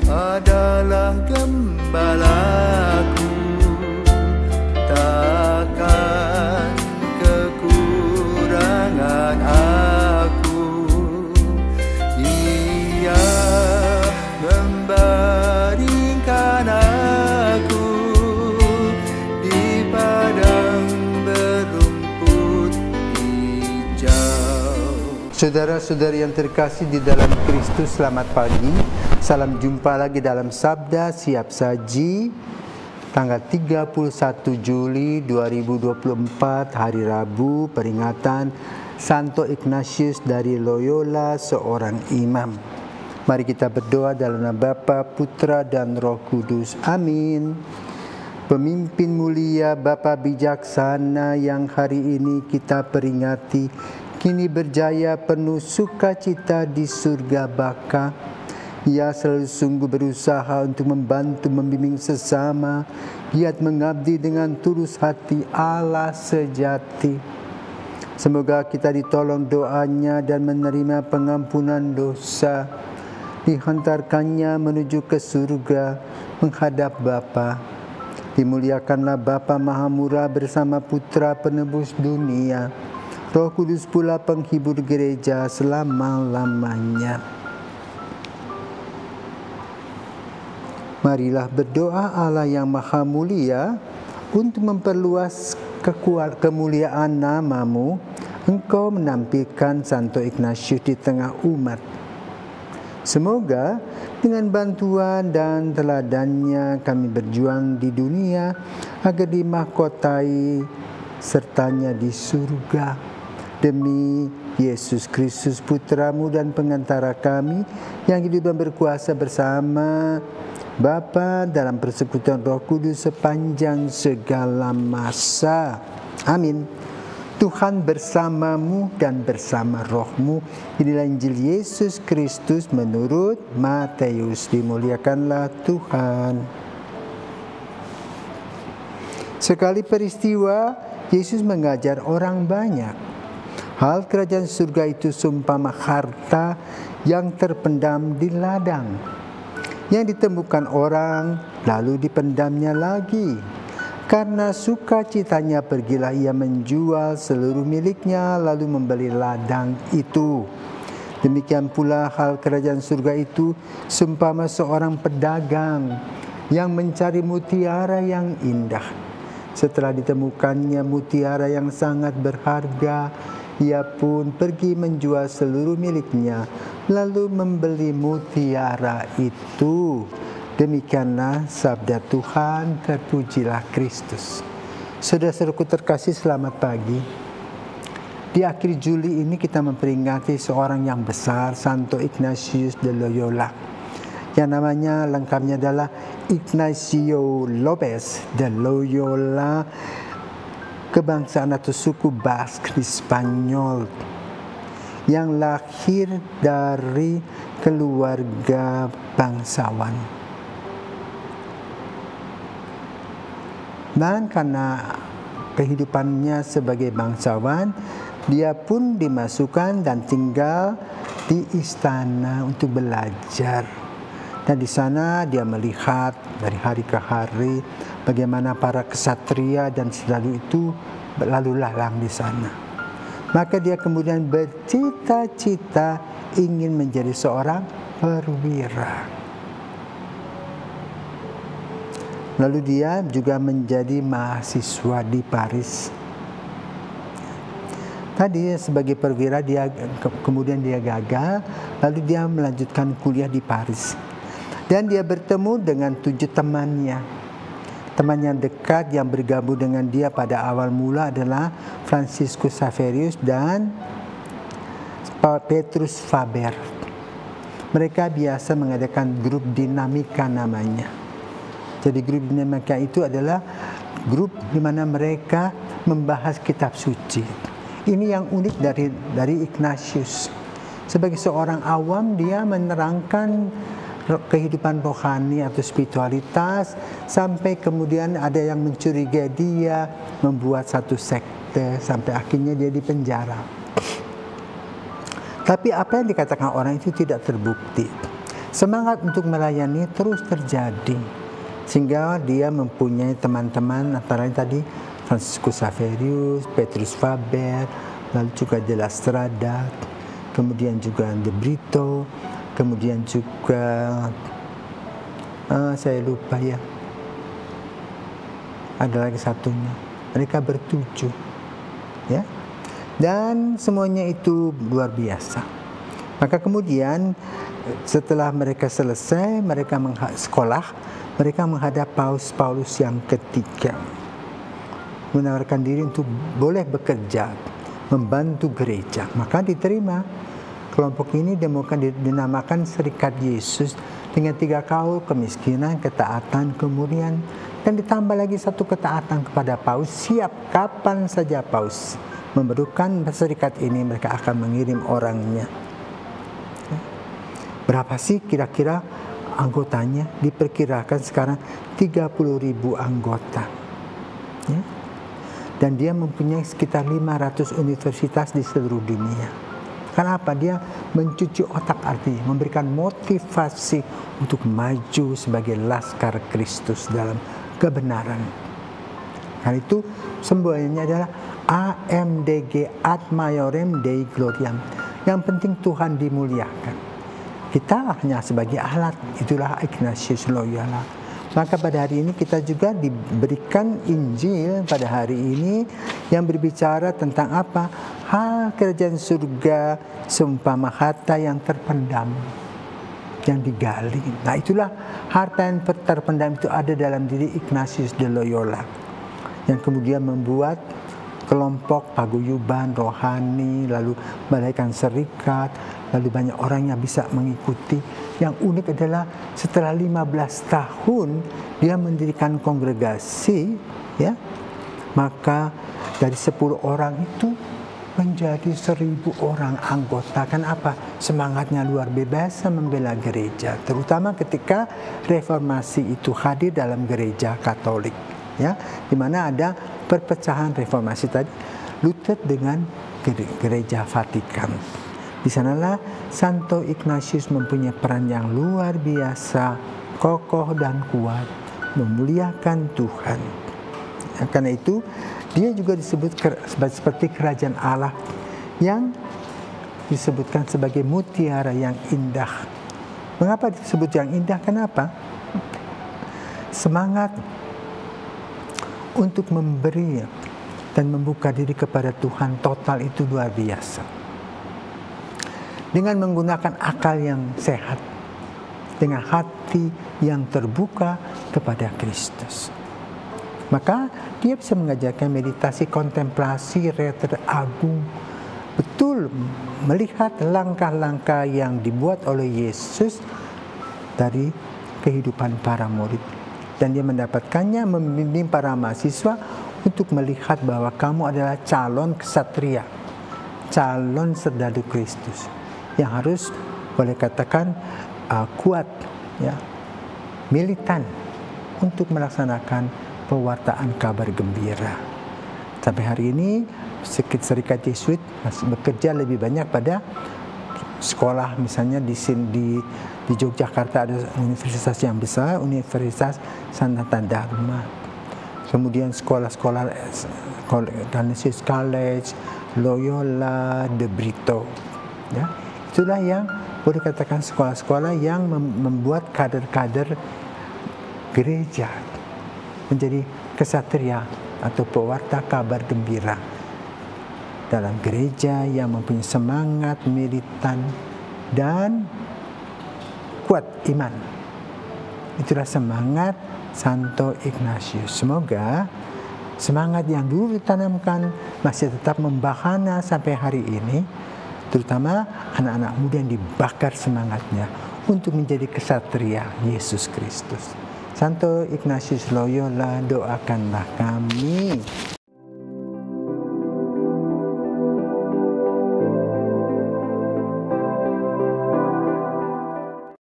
adalah gembalaku, takkan kekurangan aku. Ia membaringkan aku di padang berumput hijau. Saudara-saudari yang terkasih di dalam Kristus, selamat pagi. Salam jumpa lagi dalam Sabda Siap Saji, tanggal 31 Juli 2024, hari Rabu, peringatan Santo Ignatius dari Loyola, seorang imam. Mari kita berdoa dalam nama Bapa, Putra, dan Roh Kudus. Amin. Pemimpin mulia, Bapa bijaksana yang hari ini kita peringati, kini berjaya penuh sukacita di surga Baka. Ia selalu sungguh berusaha untuk membantu membimbing sesama, giat mengabdi dengan tulus hati Allah sejati. Semoga kita ditolong doanya dan menerima pengampunan dosa, dihantarkannya menuju ke surga menghadap Bapa. Dimuliakanlah Bapa Maha Murah bersama Putra Penebus dunia, Roh Kudus pula penghibur gereja selama-lamanya. Marilah berdoa Allah yang Maha Mulia untuk memperluas kemuliaan nama-Mu. Engkau menampilkan Santo Ignatius di tengah umat. Semoga dengan bantuan dan teladannya kami berjuang di dunia agar dimahkotai sertanya di surga. Demi Yesus Kristus Putra-Mu dan pengantara kami yang hidup dan berkuasa bersama Bapa dalam persekutuan Roh Kudus sepanjang segala masa. Amin. Tuhan bersamamu dan bersama rohmu. Inilah Injil Yesus Kristus menurut Matius. Dimuliakanlah Tuhan. Sekali peristiwa, Yesus mengajar orang banyak. Hal kerajaan surga itu seumpama harta yang terpendam di ladang, yang ditemukan orang, lalu dipendamnya lagi. Karena sukacitanya pergilah ia menjual seluruh miliknya, lalu membeli ladang itu. Demikian pula hal kerajaan surga itu seumpama seorang pedagang yang mencari mutiara yang indah. Setelah ditemukannya mutiara yang sangat berharga, ia pun pergi menjual seluruh miliknya, lalu membeli mutiara itu. Demikianlah sabda Tuhan, terpujilah Kristus. Saudara-saudaraku terkasih, selamat pagi. Di akhir Juli ini kita memperingati seorang yang besar, Santo Ignatius de Loyola. Yang namanya lengkapnya adalah Ignacio Lopez de Loyola, kebangsaan atau suku Bask di Spanyol, yang lahir dari keluarga bangsawan. Dan karena kehidupannya sebagai bangsawan, dia pun dimasukkan dan tinggal di istana untuk belajar. Dan di sana dia melihat dari hari ke hari bagaimana para kesatria dan selalu itu berlalu lalang di sana. Maka dia kemudian bercita-cita ingin menjadi seorang perwira. Lalu dia juga menjadi mahasiswa di Paris. Tadi sebagai perwira kemudian dia gagal, lalu dia melanjutkan kuliah di Paris. Dan dia bertemu dengan 7 temannya. Teman yang dekat yang bergabung dengan dia pada awal mula adalah Franciscus Xaverius dan Petrus Faber. Mereka biasa mengadakan grup dinamika namanya. Jadi grup dinamika itu adalah grup di mana mereka membahas kitab suci. Ini yang unik dari Ignatius. Sebagai seorang awam, dia menerangkan kehidupan rohani atau spiritualitas, sampai kemudian ada yang mencurigai dia, membuat satu sekte, sampai akhirnya dia dipenjara. Tapi apa yang dikatakan orang itu tidak terbukti. semangat untuk melayani terus terjadi. Sehingga dia mempunyai teman-teman antara lain tadi Franciscus Xaverius, Petrus Faber, lalu juga De la Strada, kemudian juga De Brito, kemudian juga saya lupa ya, ada lagi satunya. Mereka bertujuh, ya, dan semuanya itu luar biasa. Maka kemudian setelah mereka selesai, mereka sekolah, mereka menghadap Paulus yang ketiga, menawarkan diri untuk boleh bekerja, membantu gereja. Maka diterima. Kelompok ini dinamakan Serikat Yesus dengan 3 kaul: kemiskinan, ketaatan, kemurnian, dan ditambah lagi satu ketaatan kepada Paus. Siap kapan saja Paus memerlukan serikat ini, mereka akan mengirim orangnya. Berapa sih kira-kira anggotanya? Diperkirakan sekarang 30.000 anggota. Ya. Dan dia mempunyai sekitar 500 universitas di seluruh dunia. Kenapa? Dia mencuci otak, artinya memberikan motivasi untuk maju sebagai laskar Kristus dalam kebenaran. Karena itu semboyannya adalah AMDG, Ad Maiorem Dei Gloriam. Yang penting Tuhan dimuliakan. Kita hanya sebagai alat. Itulah Ignatius Loyola. Maka pada hari ini kita juga diberikan Injil pada hari ini yang berbicara tentang apa? Hal kerajaan surga seumpama harta yang terpendam, yang digali. Nah, itulah harta yang terpendam itu ada dalam diri Ignatius de Loyola, yang kemudian membuat kelompok paguyuban rohani, lalu balaikan serikat, lalu banyak orang yang bisa mengikuti. Yang unik adalah setelah 15 tahun dia mendirikan kongregasi, ya, maka dari 10 orang itu menjadi 1000 orang anggota. Kan apa? Semangatnya luar biasa membela gereja, terutama ketika reformasi itu hadir dalam gereja Katolik, ya, di mana ada perpecahan reformasi tadi, Luther dengan gereja Vatikan. Di sanalah Santo Ignatius mempunyai peran yang luar biasa, kokoh dan kuat, memuliakan Tuhan. Ya, karena itu dia juga disebut seperti kerajaan Allah yang disebutkan sebagai mutiara yang indah. Mengapa disebut yang indah? Kenapa? Semangat untuk memberi dan membuka diri kepada Tuhan total itu luar biasa. Dengan menggunakan akal yang sehat, dengan hati yang terbuka kepada Kristus, maka dia bisa mengajarkan meditasi, kontemplasi, retret agung, betul melihat langkah-langkah yang dibuat oleh Yesus dari kehidupan para murid. Dan dia mendapatkannya membimbing para mahasiswa untuk melihat bahwa kamu adalah calon ksatria, calon serdadu Kristus, yang harus boleh katakan kuat, ya, militan untuk melaksanakan pewartaan kabar gembira. Sampai hari ini Serikat Yesuit masih bekerja lebih banyak pada sekolah, misalnya di Yogyakarta ada universitas yang besar, Universitas Sanata Dharma. Kemudian sekolah-sekolah Canisius College, Loyola, De Brito, ya. Itulah yang boleh dikatakan sekolah-sekolah yang membuat kader-kader gereja menjadi kesatria atau pewarta kabar gembira dalam gereja yang mempunyai semangat militan dan kuat iman. Itulah semangat Santo Ignatius. Semoga semangat yang dulu ditanamkan masih tetap membahana sampai hari ini, terutama anak-anak muda yang dibakar semangatnya untuk menjadi kesatria Yesus Kristus. Santo Ignatius Loyola, doakanlah kami.